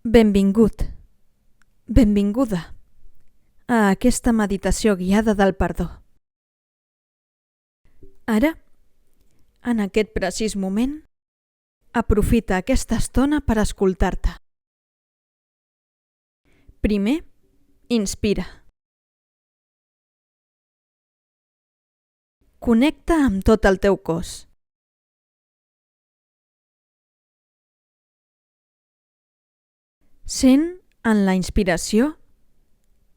Benvingut, benvinguda a aquesta meditació guiada del perdó. Ara, en aquest precís moment, aprofita aquesta estona per escoltar-te. Primer, inspira. Connecta amb tot el teu cos. Sent en la inspiració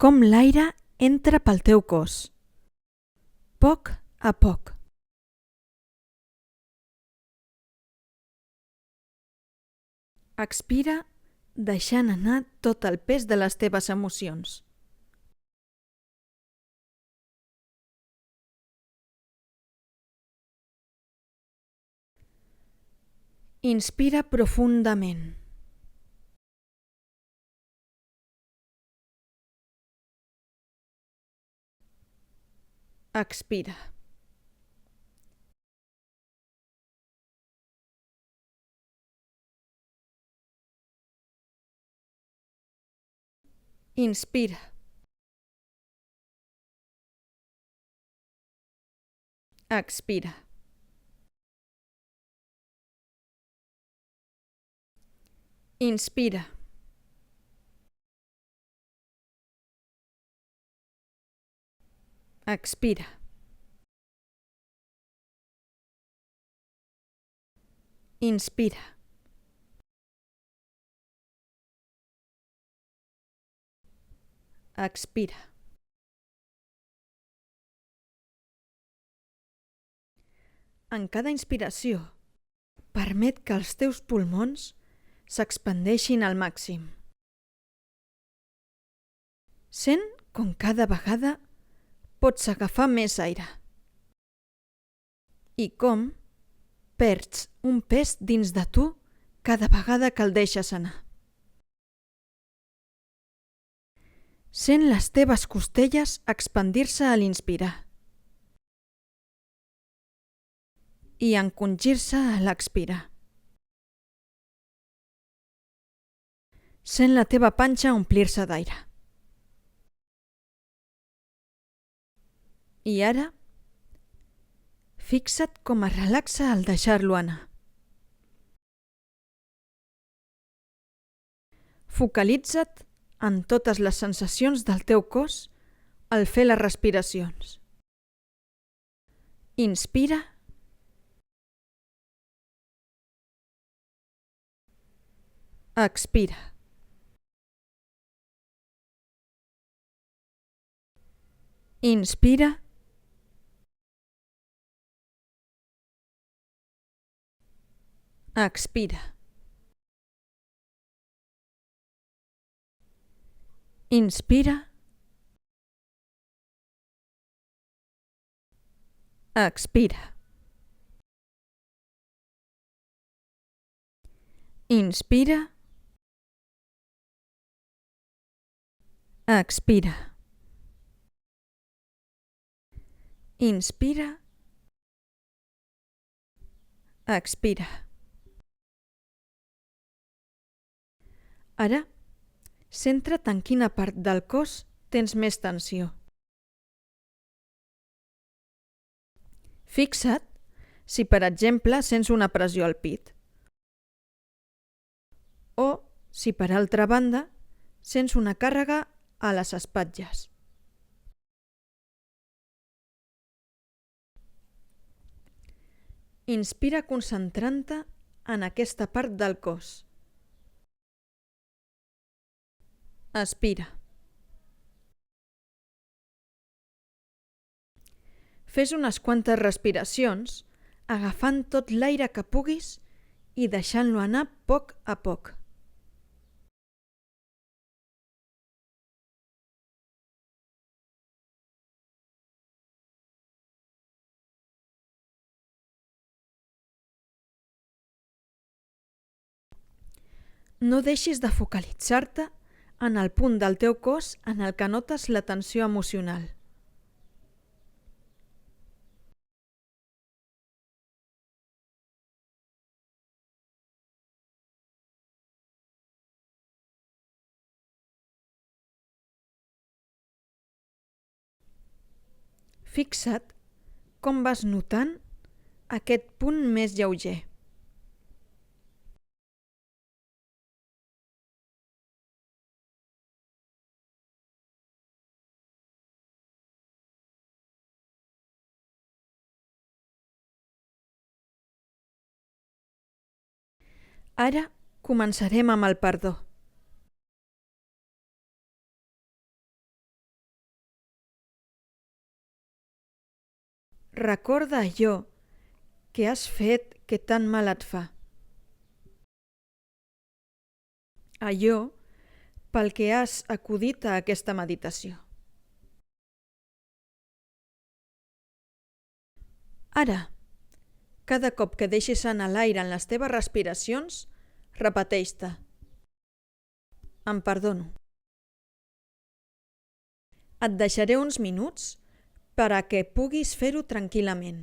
com l'aire entra pel teu cos, poc a poc. Expira deixant anar tot el pes de les teves emocions. Inspira profundament. Expira. Inspira. Expira. Inspira. Expira. Inspira. Expira. En cada inspiració, permet que els teus pulmons s'expandeixin al màxim. Sent com cada vegada pots agafar més aire i com perds un pes dins de tu cada vegada que el deixes anar. Sent les teves costelles expandir-se a l'inspirar i encongir-se a l'expirar. Sent la teva panxa omplir-se d'aire. I ara, fixa't com es relaxa al deixar-lo anar. Focalitza't en totes les sensacions del teu cos al fer les respiracions. Inspira. Expira. Inspira. Expira. Inspira. Expira. Inspira. Expira. Inspira. Expira. Ara, centra't en quina part del cos tens més tensió. Fixa't si, per exemple, sents una pressió al pit o si, per altra banda, sents una càrrega a les espatlles. Inspira concentrant-te en aquesta part del cos. Expira. Fes unes quantes respiracions, agafant tot l'aire que puguis i deixant-lo anar a poc. No deixis de focalitzar-te en el punt del teu cos en el que notes la tensió emocional. Fixa't com vas notant aquest punt més lleuger. Ara començarem amb el perdó. Recorda allò que has fet que tant mal et fa. Allò pel que has acudit a aquesta meditació. Ara, cada cop que deixis anar l'aire en les teves respiracions, repeteix-te: em perdono. Et deixaré uns minuts per a que puguis fer-ho tranquil·lament.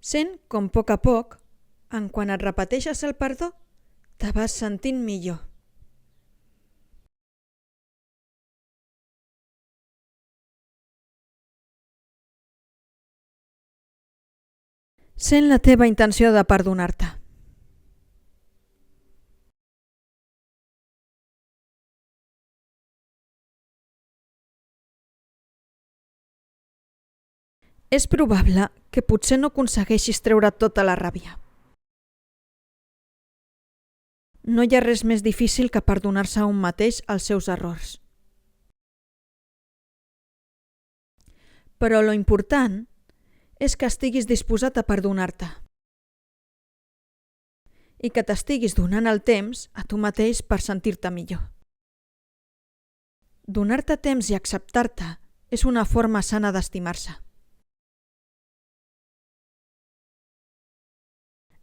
Sent com a poc, en quan et repeteixes el perdó, te vas sentint millor. Sent la teva intenció de perdonar-te. És probable que potser no aconsegueixis treure tota la ràbia. No hi ha res més difícil que perdonar-se a un mateix els seus errors. Però lo important és que estiguis disposat a perdonar-te i que t'estiguis donant el temps a tu mateix per sentir-te millor. Donar-te temps i acceptar-te és una forma sana d'estimar-se.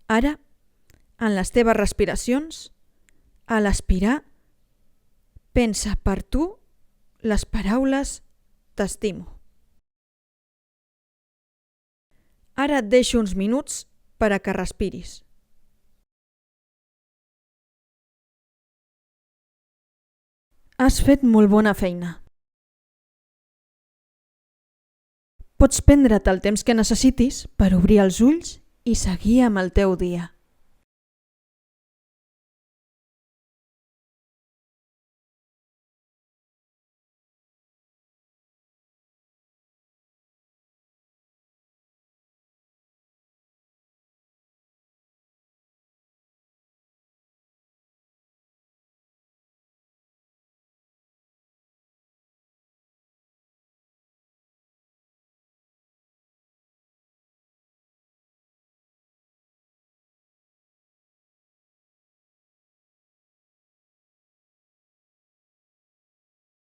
Ara, en les teves respiracions, a l'aspirar, pensa per tu les paraules «t'estimo». Ara et deixo uns minuts per a que respiris. Has fet molt bona feina. Pots prendre't el temps que necessitis per obrir els ulls i seguir amb el teu dia.